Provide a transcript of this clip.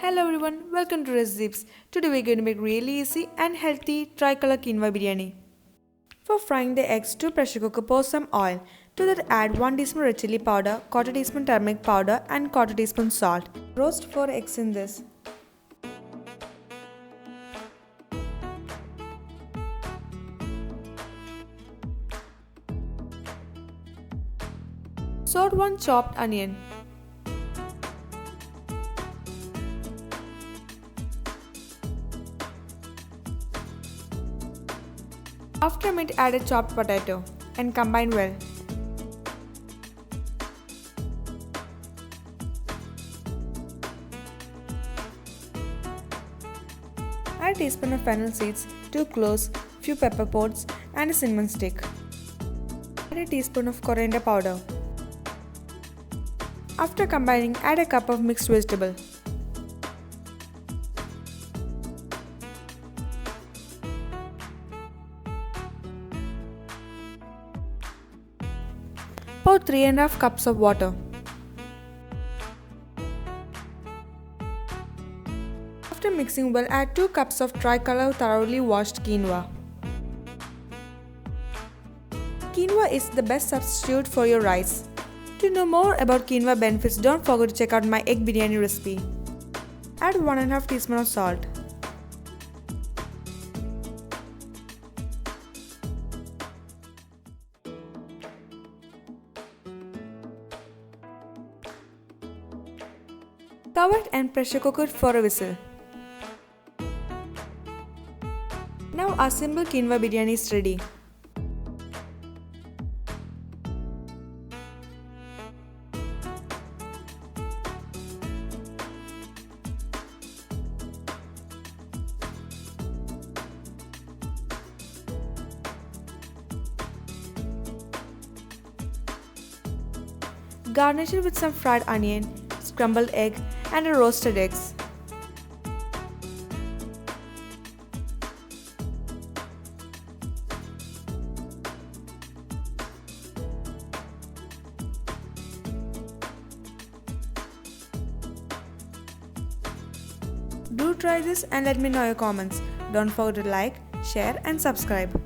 Hello everyone, welcome to Recipes. Today we're going to make really easy and healthy Tricolour Quinoa Biryani. For frying the eggs, to pressure cooker, pour some oil. To that add 1 teaspoon red chili powder, quarter teaspoon turmeric powder and quarter teaspoon salt. Roast 4 eggs in this. Saute 1 chopped onion. After a minute, add a chopped potato and combine well. Add a teaspoon of fennel seeds, 2 cloves, few pepper pods and a cinnamon stick. Add a teaspoon of coriander powder. After combining, add a cup of mixed vegetable. Pour 3½ cups of water. After mixing well, add 2 cups of Tricolour thoroughly washed quinoa. Quinoa is the best substitute for your rice. To know more about quinoa benefits, don't forget to check out my egg biryani recipe. Add 1½ teaspoon of salt. Cover it and pressure cook it for a whistle. Now our simple quinoa biryani is ready. Garnish it with some fried onion, scrambled egg and roasted eggs. Do try this and let me know your comments. Don't forget to like, share and subscribe.